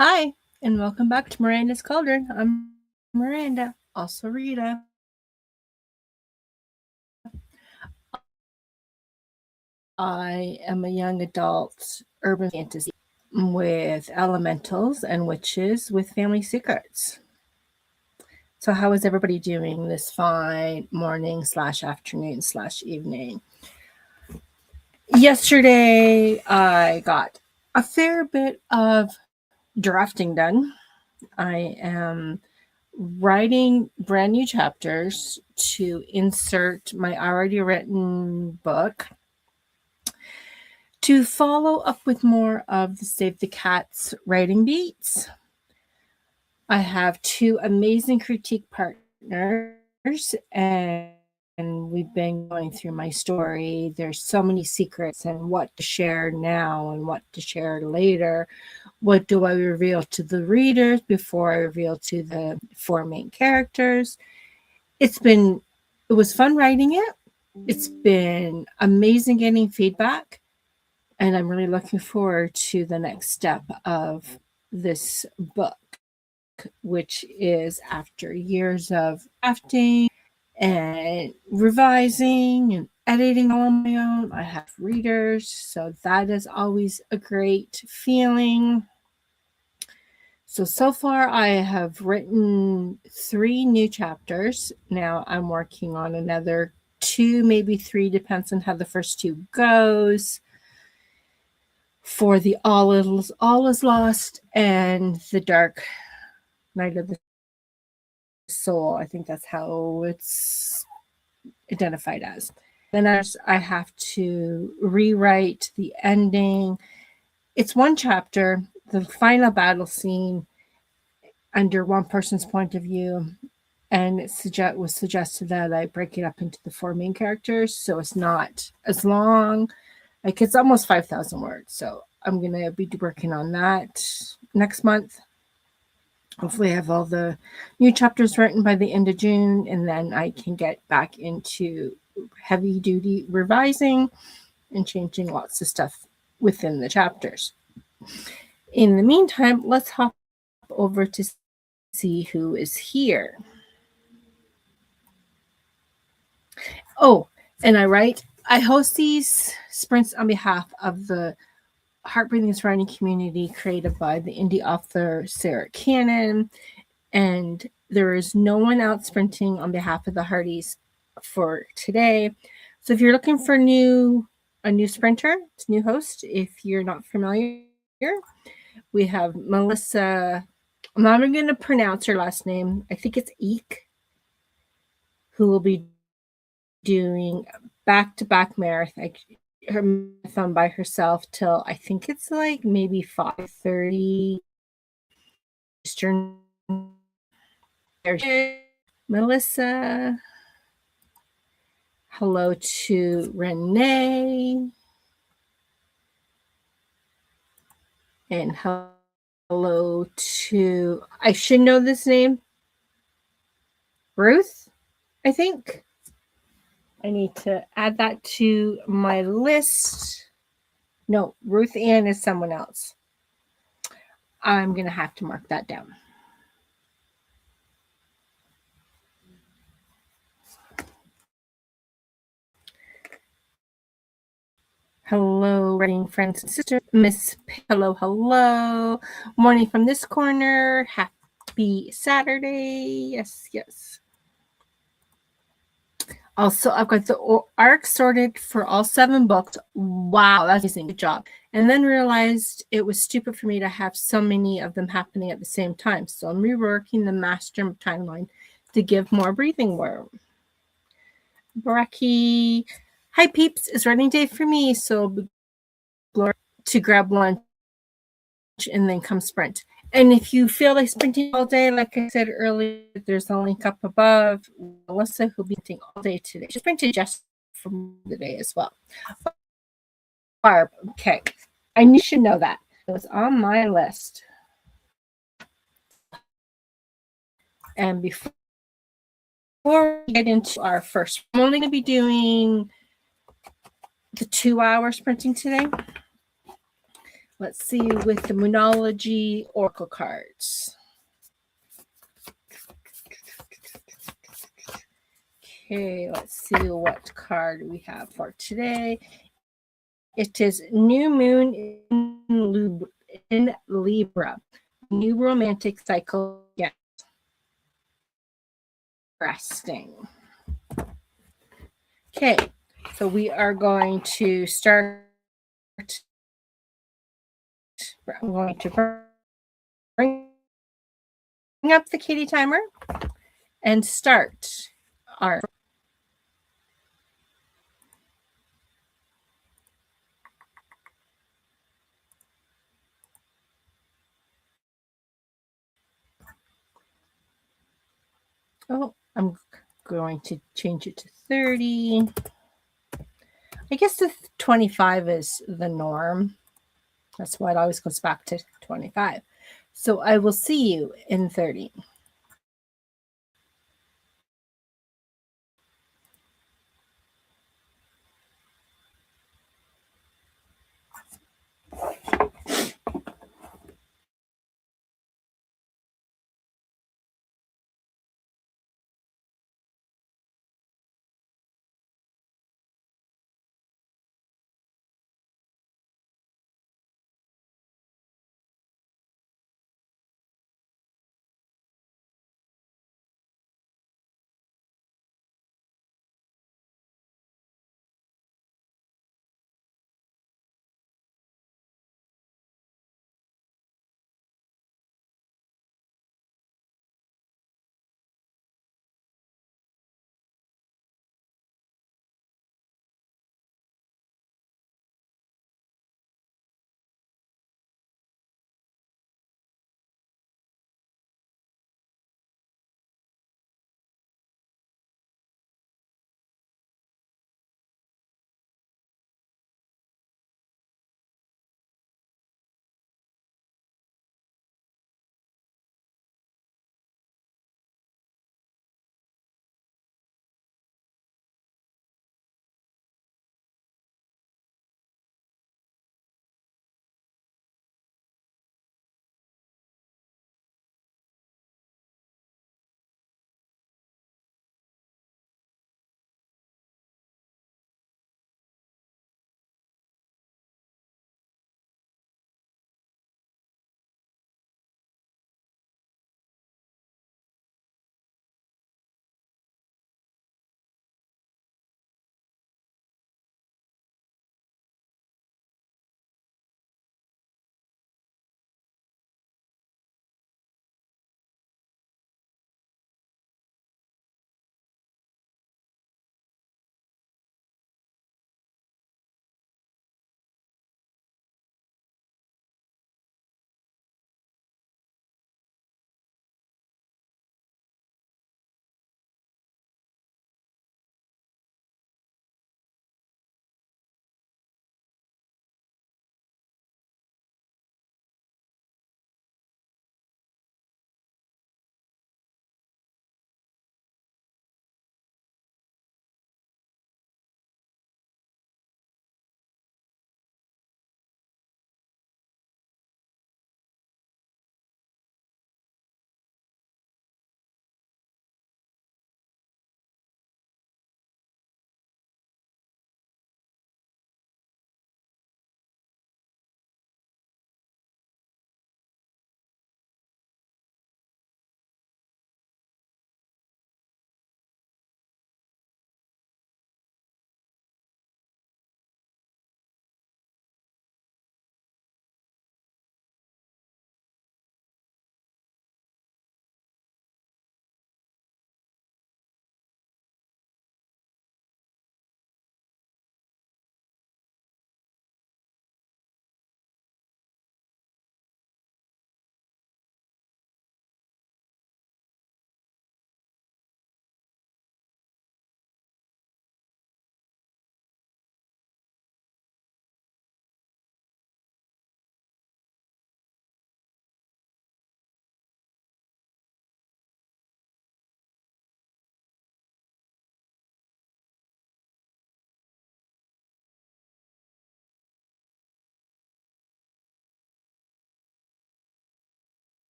Hi, and welcome back to Miranda's Cauldron. I'm Miranda, also Rita. I am a young adult urban fantasy with elementals and witches with family secrets. So, how is everybody doing this fine morning slash afternoon slash evening? Yesterday, I got a fair bit of drafting done. I am writing brand new chapters to insert my already written book to follow up with more of the Save the Cats writing beats. I have two amazing critique partners, and we've been going through my story. There's so many secrets and what to share now and what to share later. What do I reveal to the readers before I reveal to the four main characters? It was fun writing it. It's been amazing getting feedback, and I'm really looking forward to the next step of this book, which is after years of drafting and revising and editing all on my own. I have readers, so that is always a great feeling. So far, I have written 3 new chapters. Now I'm working on another 2, maybe 3, depends on how the first 2 goes. For the All is Lost and the Dark Night of the Soul. I think that's how it's identified as. Then I have to rewrite the ending. It's one chapter, the final battle scene under one person's point of view, and it was suggested that I break it up into the 4 main characters, so it's not as long. Like, it's almost 5,000 words, so I'm going to be working on that next month. Hopefully I have all the new chapters written by the end of June, and then I can get back into heavy duty revising and changing lots of stuff within the chapters. In the meantime, let's hop over to see who is here. Oh, and I host these sprints on behalf of the Heartbreathing Surrounding community created by the indie author Sarah Cannon, and there is no one out sprinting on behalf of the Hearties for today. So if you're looking for a new sprinter, it's a new host. If you're not familiar, we have Melissa. I'm not even going to pronounce her last name. I think it's Eek, who will be doing back-to-back marathon, her marathon by herself till I think it's like maybe 5:30 Eastern. Melissa. Hello to Renee. And hello to, I should know this name, Ruth, I think. I need to add that to my list. No, Ruth Ann is someone else. I'm going to have to mark that down. Hello, writing friends and sisters. Miss hello. Morning from this corner. Happy Saturday. Yes. Also, I've got the arc sorted for all 7 books. Wow, that's amazing. Good job. And then realized it was stupid for me to have so many of them happening at the same time. So I'm reworking the master timeline to give more breathing room. Bracky. Hi, peeps. It's running day for me. So to grab lunch and then come sprint. And if you feel like sprinting all day, like I said earlier, there's a link up above. Melissa, who'll be sprinting all day today. She sprinted just from the day as well. Barb, okay. You should know that. It was on my list. And before we get into our first, I'm only going to be doing the 2-hour sprinting today. Let's see with the Moonology Oracle cards. Okay, let's see what card we have for today. It is New Moon in Libra. New romantic cycle. Yes. Resting. Okay, so we are going to start. I'm going to bring up the kitty timer and start our. Oh, I'm going to change it to 30. I guess the 25 is the norm. That's why it always goes back to 25. So I will see you in 30.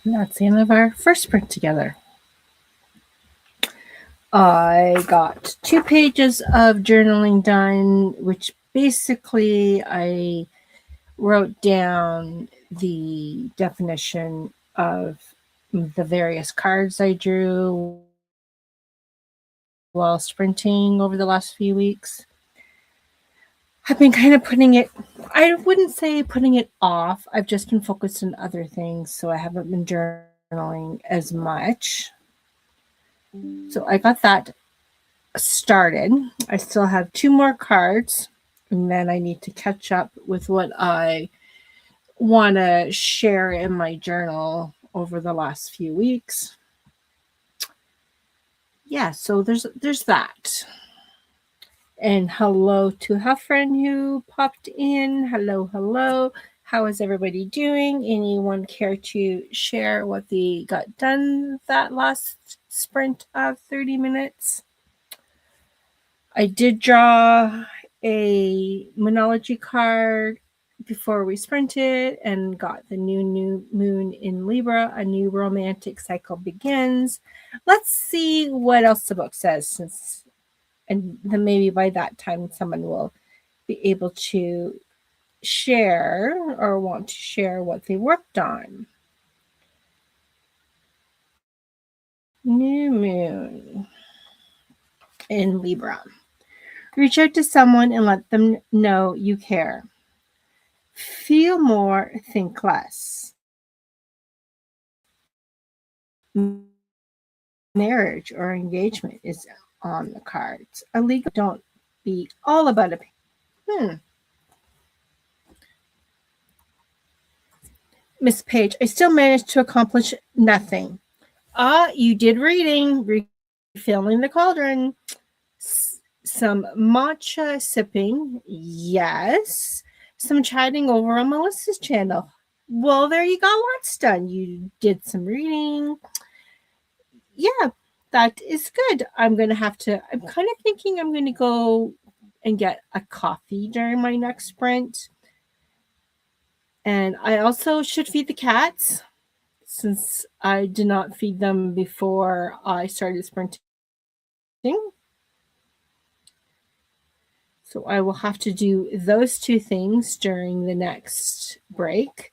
That's the end of our first sprint together. I got 2 pages of journaling done, which basically I wrote down the definition of the various cards I drew while sprinting over the last few weeks. I've been kind of putting it, I wouldn't say putting it off. I've just been focused on other things, so I haven't been journaling as much. So I got that started. I still have 2 more cards, and then I need to catch up with what I want to share in my journal over the last few weeks. Yeah, so there's that. And hello to a friend who popped in. Hello. How is everybody doing? Anyone care to share what they got done that last sprint of 30 minutes? I did draw a Monology card before we sprinted and got the new moon in Libra. A new romantic cycle begins. Let's see what else the book says, and then maybe by that time someone will be able to share or want to share what they worked on. New moon in Libra. Reach out to someone and let them know you care. Feel more, think less. Marriage or engagement is on the cards. A legal, don't be all about it. Miss Page, I still managed to accomplish nothing. You did reading, refilling the cauldron. Some matcha sipping, yes. Some chatting over on Melissa's channel. Well, there you got lots done. You did some reading. Yeah, that is good. I'm kind of thinking I'm going to go and get a coffee during my next sprint. And I also should feed the cats since I did not feed them before I started sprinting. So I will have to do those 2 things during the next break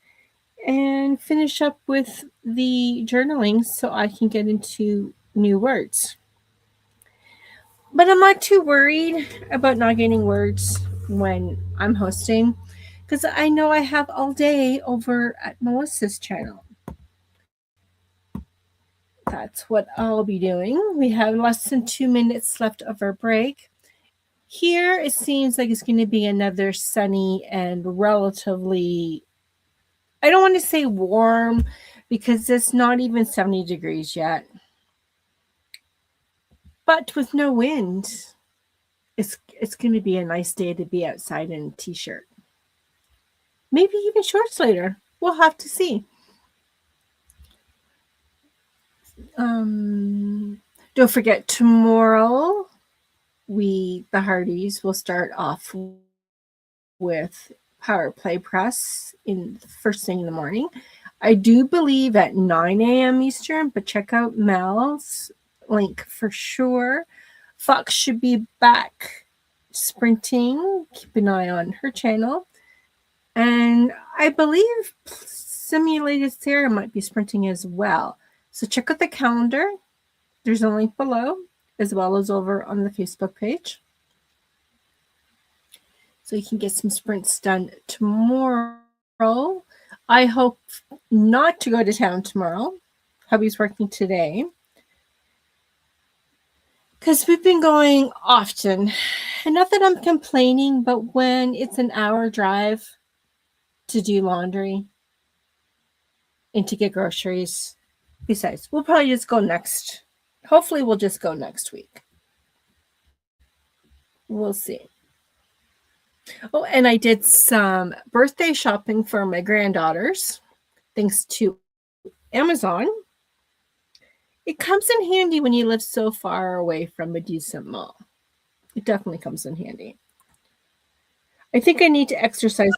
and finish up with the journaling so I can get into new words. But I'm not too worried about not getting words when I'm hosting because I know I have all day over at Melissa's channel. That's what I'll be doing. We have less than 2 minutes left of our break. Here, it seems like it's going to be another sunny and relatively, I don't want to say warm because it's not even 70 degrees yet. But with no wind, it's going to be a nice day to be outside in a t-shirt. Maybe even shorts later. We'll have to see. Don't forget, tomorrow the Hardys will start off with Power Play Press in the first thing in the morning. I do believe at 9 a.m. Eastern, but check out Mel's link for sure. Fox should be back sprinting. Keep an eye on her channel. And I believe Simulated Sarah might be sprinting as well. So check out the calendar. There's a link below, as well as over on the Facebook page. So you can get some sprints done tomorrow. I hope not to go to town tomorrow. Hubby's working today. Because we've been going often. And not that I'm complaining, but when it's an hour drive to do laundry and to get groceries. Besides, we'll probably just go next. Hopefully we'll just go next week. We'll see. Oh, and I did some birthday shopping for my granddaughters, thanks to Amazon. It comes in handy when you live so far away from a decent mall. It definitely comes in handy. I think I need to exercise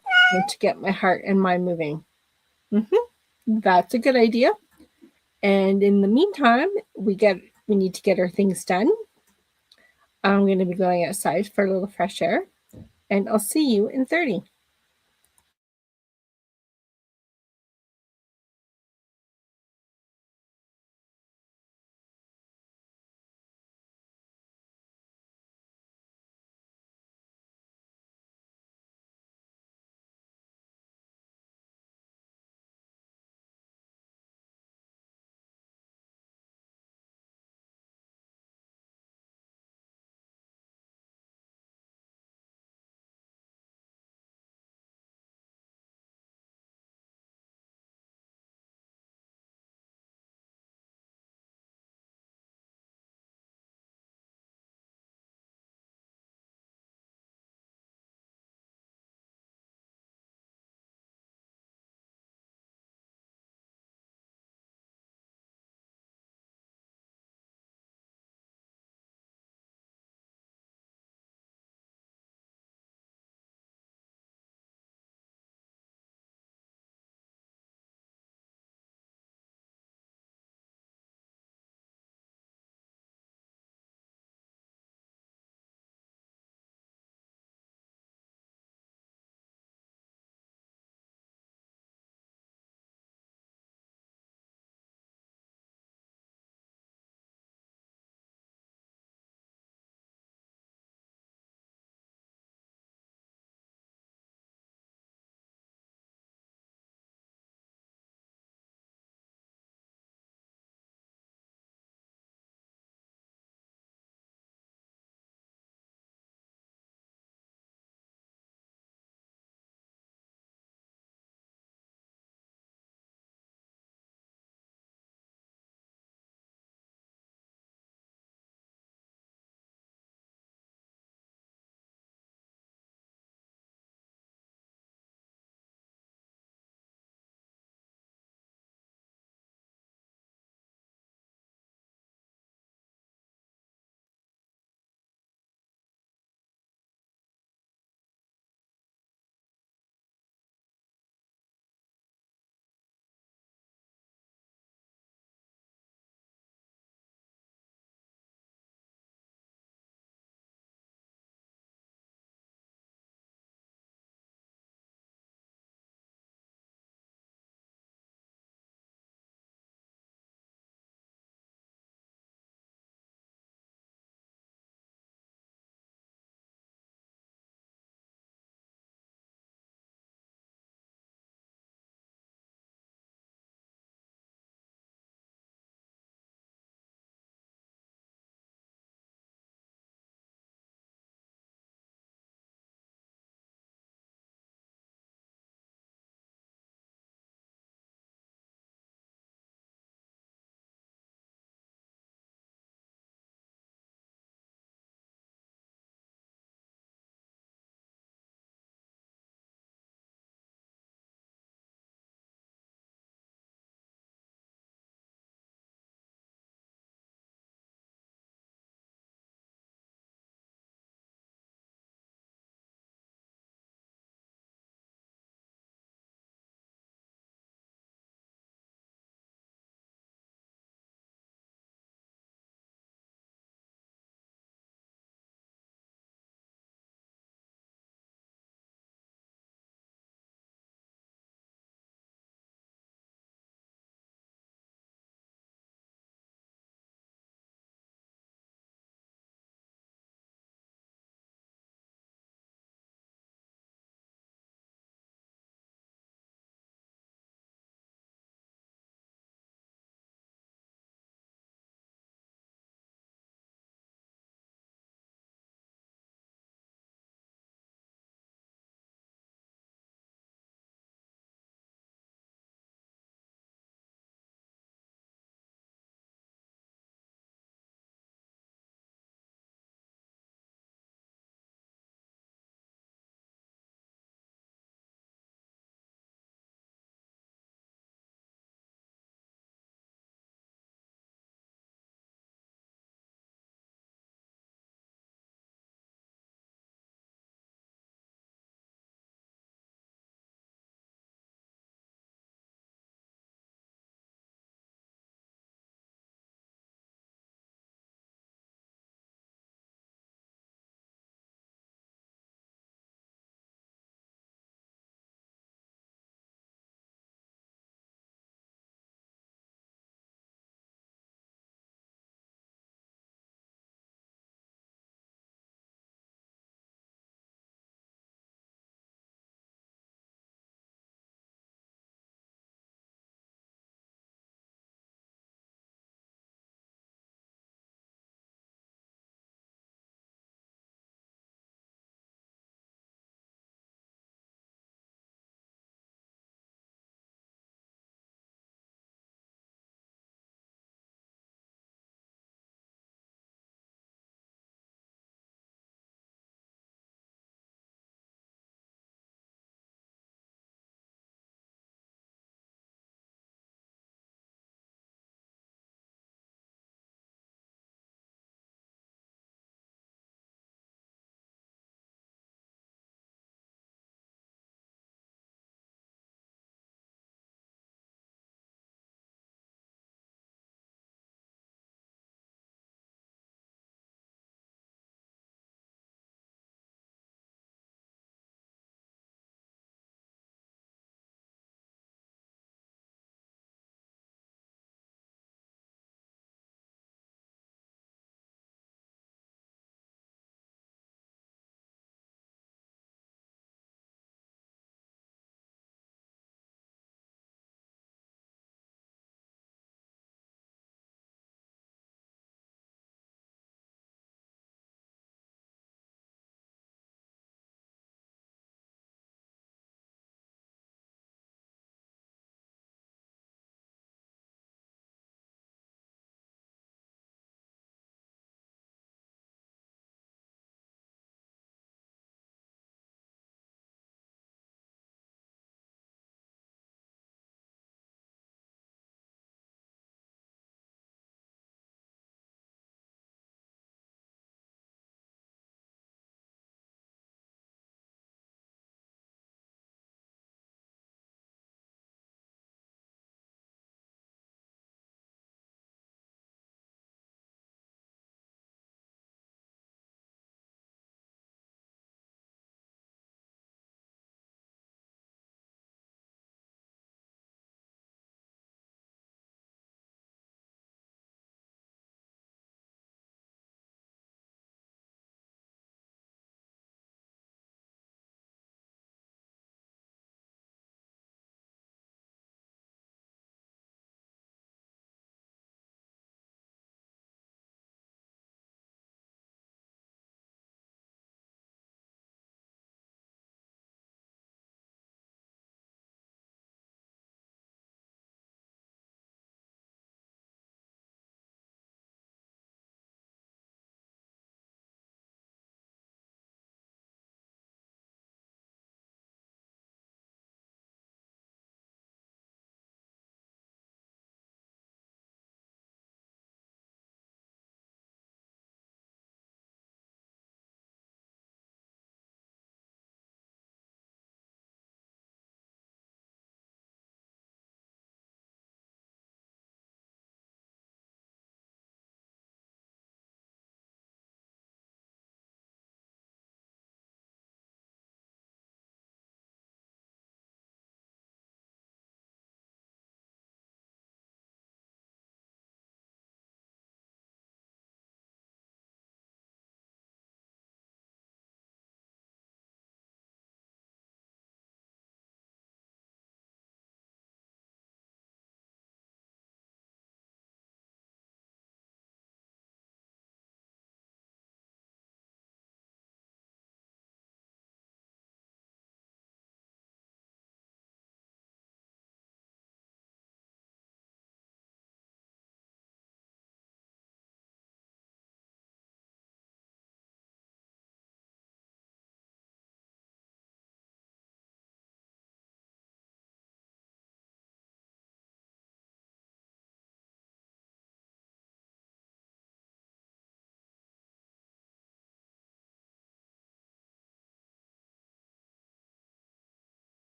to get my heart and mind moving. That's a good idea. And in the meantime, we need to get our things done. I'm going to be going outside for a little fresh air, and I'll see you in 30.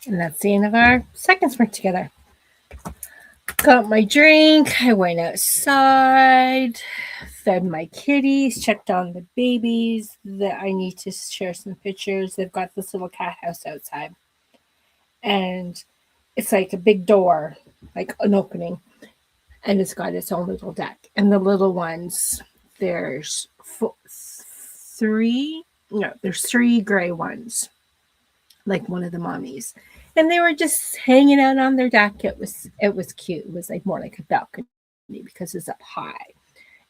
And that's the end of our second sprint together. Got my drink. I went outside, fed my kitties, checked on the babies. That I need to share some pictures. They've got this little cat house outside, and it's like a big door, like an opening, and it's got its own little deck. And the little ones, there's three. No, there's three gray ones, like one of the mommies, and they were just hanging out on their deck. It was cute. It was like more like a balcony because it's up high.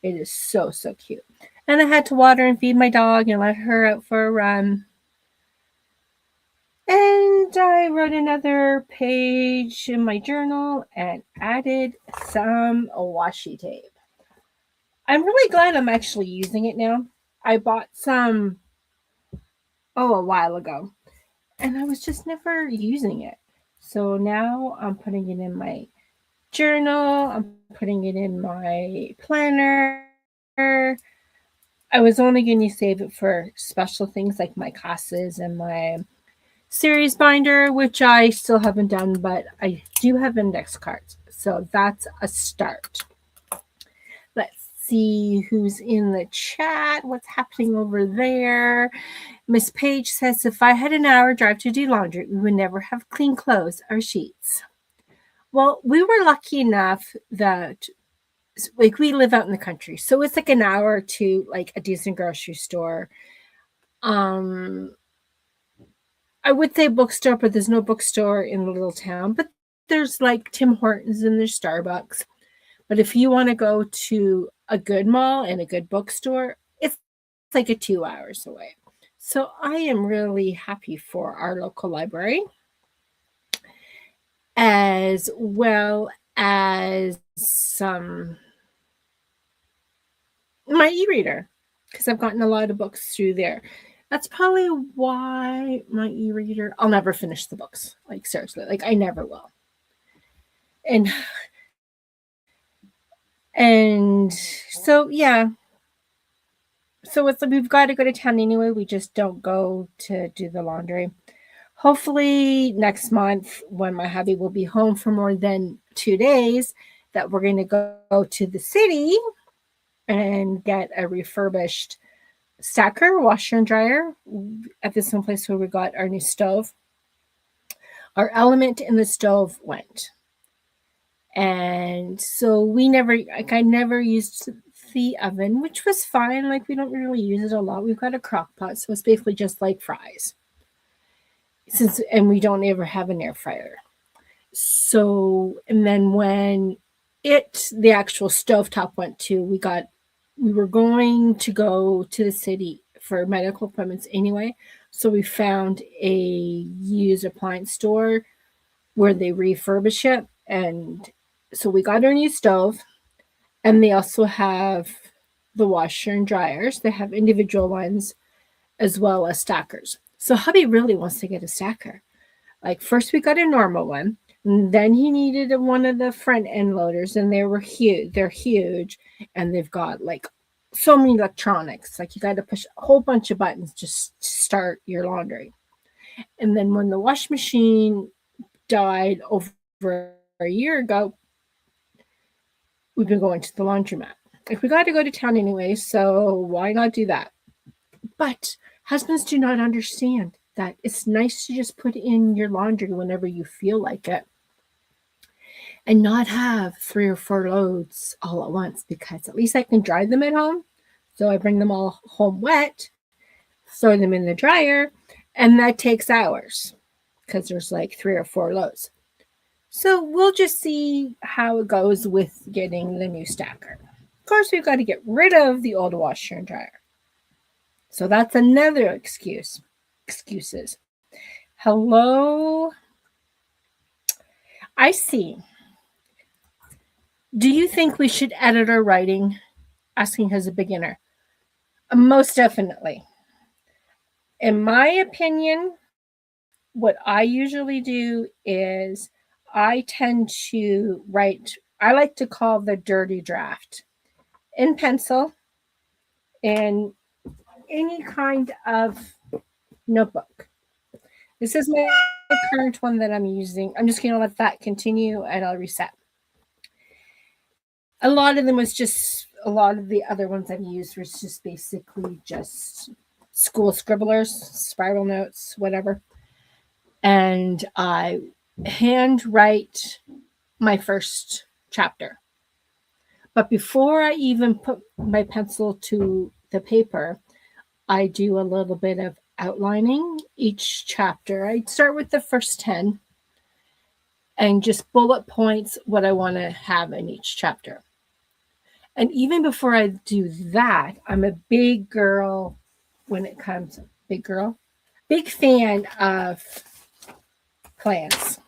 It is so cute. And I had to water and feed my dog and let her out for a run. And I wrote another page in my journal and added some washi tape. I'm really glad I'm actually using it now. I bought some a while ago, and I was just never using it. So now I'm putting it in my journal, I'm putting it in my planner. I was only going to save it for special things like my classes and my series binder, which I still haven't done, but I do have index cards. So that's a start. Let's see who's in the chat, what's happening over there. Miss Page says, if I had an hour drive to do laundry, we would never have clean clothes or sheets. Well, we were lucky enough that like we live out in the country, so it's like an hour to like a decent grocery store. I would say bookstore, but there's no bookstore in the little town. But there's like Tim Hortons and there's Starbucks. But if you want to go to a good mall and a good bookstore, it's like a 2 hours away. So I am really happy for our local library, as well as my e-reader, because I've gotten a lot of books through there. That's probably why my e-reader, I'll never finish the books. Like seriously, like I never will. And so yeah. So it's like we've got to go to town anyway. We just don't go to do the laundry. Hopefully next month, when my hubby will be home for more than 2 days, that we're going to go to the city and get a refurbished stacker, washer and dryer at the same place where we got our new stove. Our element in the stove went. And so I never used the oven, which was fine. Like we don't really use it a lot. We've got a crock pot, so it's basically just like fries. And we don't ever have an air fryer. So, and then when the actual stovetop went to, we were going to go to the city for medical appointments anyway. So we found a used appliance store where they refurbish it. And so we got our new stove, and they also have the washer and dryers. They have individual ones as well as stackers. So hubby really wants to get a stacker. Like first we got a normal one, and then he needed one of the front end loaders, and they were huge. They're huge, and they've got like so many electronics. Like you got to push a whole bunch of buttons just to start your laundry. And then when the wash machine died over a year ago, we've been going to the laundromat. Like we got to go to town anyway, so why not do that? But husbands do not understand that it's nice to just put in your laundry whenever you feel like it and not have 3 or 4 loads all at once, because at least I can dry them at home. So I bring them all home wet, throw them in the dryer, and that takes hours because there's like 3 or 4 loads. So we'll just see how it goes with getting the new stacker. Of course, we've got to get rid of the old washer and dryer. So that's another excuses. Hello. I see. Do you think we should edit our writing? Asking as a beginner. Most definitely. In my opinion, what I usually do is I tend to write, I like to call the dirty draft in pencil in any kind of notebook. This is my current one that I'm using. I'm just going to let that continue and I'll reset. A lot of them was just, a lot of the other ones I've used was just basically just school scribblers, spiral notes, whatever. And I handwrite my first chapter. But before I even put my pencil to the paper, I do a little bit of outlining each chapter. I start with the first 10 and just bullet points what I want to have in each chapter. And even before I do that, I'm a big girl when it comes, big fan of plants.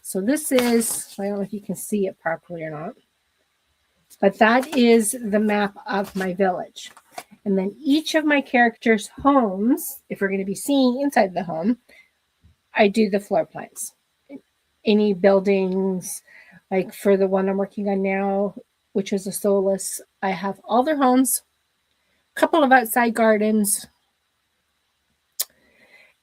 So this is, I don't know if you can see it properly or not, but that is the map of my village. And then each of my characters' homes, if we're going to be seeing inside the home, I do the floor plans. Any buildings, like for the one I'm working on now, which is a Solus, I have all their homes, a couple of outside gardens,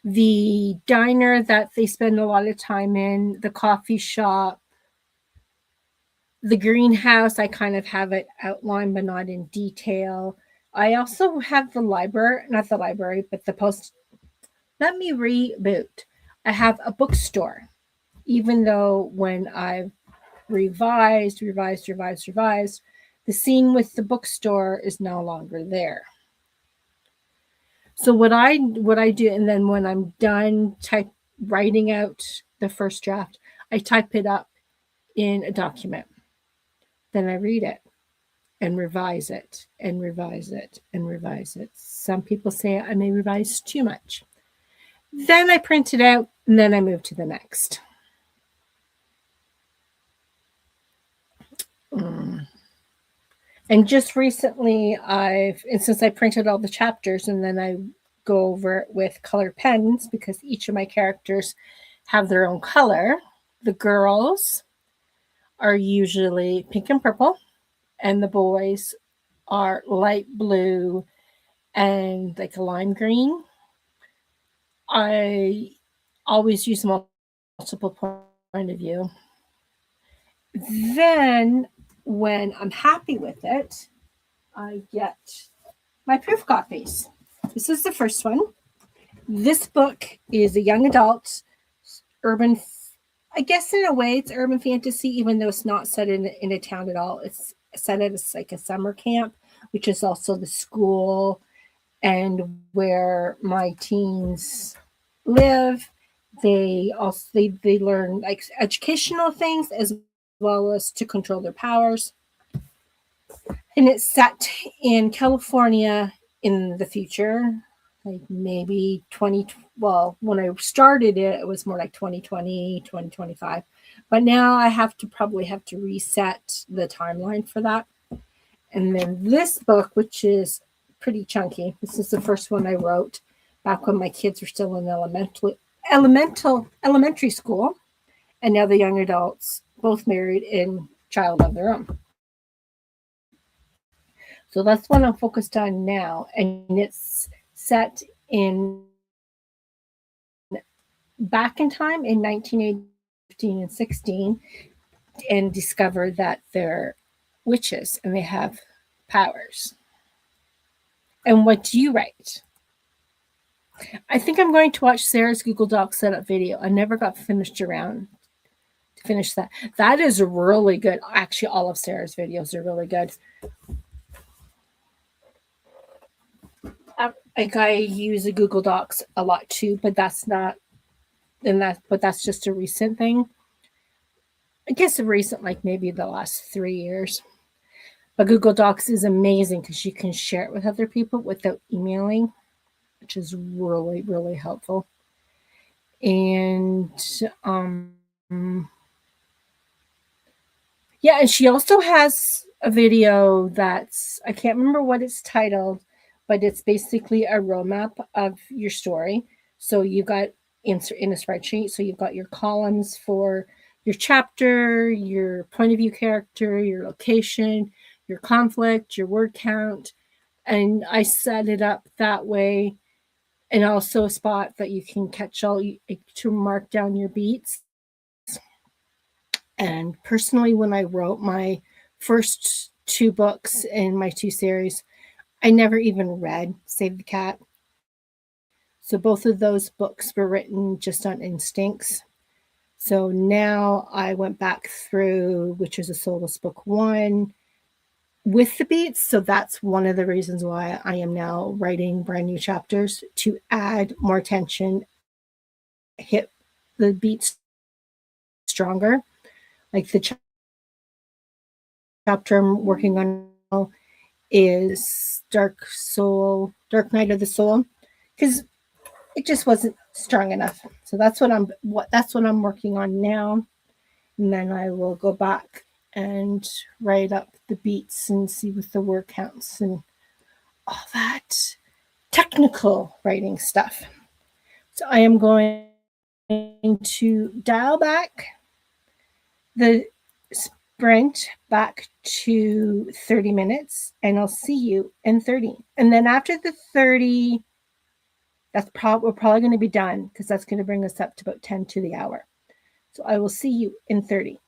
the diner that they spend a lot of time in, the coffee shop, the greenhouse, I kind of have it outlined but not in detail. I also have the library, not the library, but the post. Let me reboot. I have a bookstore, even though when I've revised, the scene with the bookstore is no longer there. So what I do, and then when I'm done writing out the first draft, I type it up in a document. Then I read it and revise it and revise it and revise it. Some people say I may revise too much. Then I print it out and then I move to the next. And just recently and since I printed all the chapters and then I go over it with colored pens because each of my characters have their own color. The girls are usually pink and purple, and the boys are light blue and like a lime green. I always use multiple point of view. Then when I'm happy with it, I get my proof copies. This is the first one. This book is a young adult urban, I guess in a way it's urban fantasy, even though it's not set in a town at all. It's set at like a summer camp, which is also the school and where my teens live. They learn like educational things as well as to control their powers. And it's set in California in the future, like maybe when I started it, it was more like 2020, 2025. But now I probably have to reset the timeline for that. And then this book, which is pretty chunky, this is the first one I wrote back when my kids were still in elementary school. And now the young adults, both married and child of their own. So that's what I'm focused on now. And it's set back in time in 1980, 15, and 16, and discover that they're witches and they have powers. And what do you write? I think I'm going to watch Sarah's Google Doc setup video. I never got finished around to finish that. That is really good. Actually, all of Sarah's videos are really good. Like I use a Google Docs a lot too, but that's just a recent thing. I guess recent, like maybe the last 3 years. But Google Docs is amazing because you can share it with other people without emailing, which is really, really helpful. And yeah, and she also has a video that's, I can't remember what it's titled, but it's basically a roadmap of your story. So you got in a spreadsheet. So you've got your columns for your chapter, your point of view character, your location, your conflict, your word count. And I set it up that way and also a spot that you can catch all to mark down your beats. And personally, when I wrote my first two books in my two series, I never even read Save the Cat. So both of those books were written just on instincts. So now I went back through Witches of Soulless Book 1 with the beats. So that's one of the reasons why I am now writing brand new chapters to add more tension, hit the beats stronger. Like the chapter I'm working on now is Dark Night of the Soul, because it just wasn't strong enough. So that's what I'm working on now. And then I will go back and write up the beats and see with the word counts and all that technical writing stuff. So I am going to dial back the sprint back to 30 minutes, and I'll see you in 30. And then after the 30, we're probably going to be done, because that's going to bring us up to about 10 to the hour. So I will see you in 30.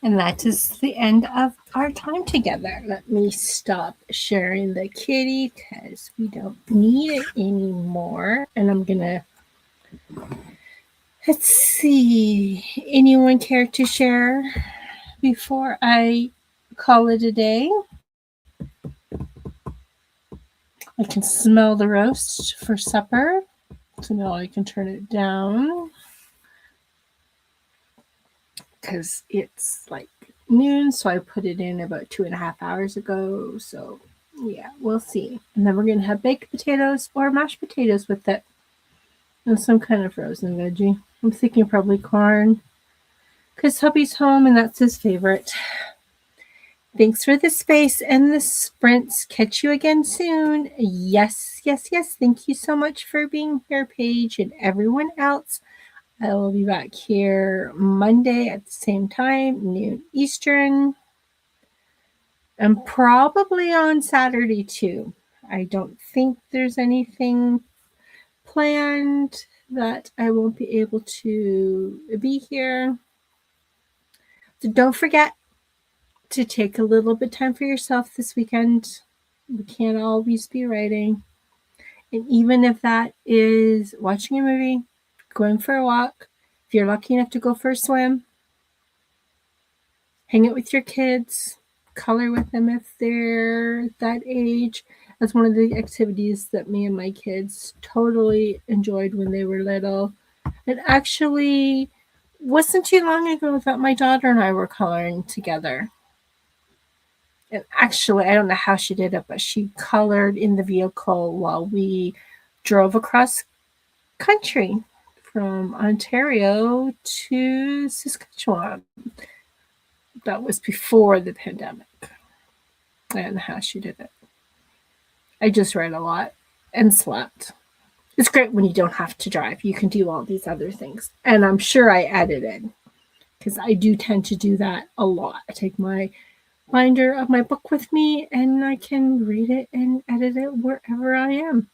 And that is the end of our time together. Let me stop sharing the kitty because we don't need it anymore. And I'm going to, let's see, anyone care to share before I call it a day? I can smell the roast for supper. So now I can turn it down because it's like noon. So I put it in about 2.5 hours ago. So yeah, we'll see. And then we're going to have baked potatoes or mashed potatoes with it and some kind of frozen veggie. I'm thinking probably corn because hubby's home and that's his favorite. Thanks for the space and the sprints. Catch you again soon. Yes, yes, yes. Thank you so much for being here, Paige, and everyone else. I will be back here Monday at the same time, noon Eastern, and probably on Saturday too. I don't think there's anything planned that I won't be able to be here. So don't forget to take a little bit of time for yourself this weekend. We can't always be writing. And even if that is watching a movie, going for a walk, if you're lucky enough to go for a swim, hang out with your kids, color with them if they're that age. That's one of the activities that me and my kids totally enjoyed when they were little. It actually wasn't too long ago that my daughter and I were coloring together. And actually, I don't know how she did it, but she colored in the vehicle while we drove across country from Ontario to Saskatchewan. That was before the pandemic. I don't know how she did it. I just read a lot and slept. It's great when you don't have to drive. You can do all these other things. And I'm sure I edited because I do tend to do that a lot. I take my binder of my book with me and I can read it and edit it wherever I am.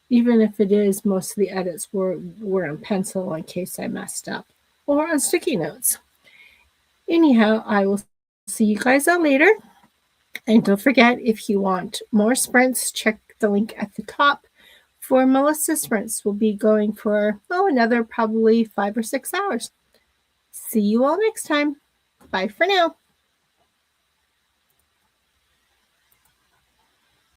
Even if it is most of the edits were in pencil in case I messed up or on sticky notes. Anyhow, I will see you guys out later. And don't forget, if you want more sprints, check the link at the top for Melissa's sprints. We'll be going for, another probably 5 or 6 hours. See you all next time. Bye for now.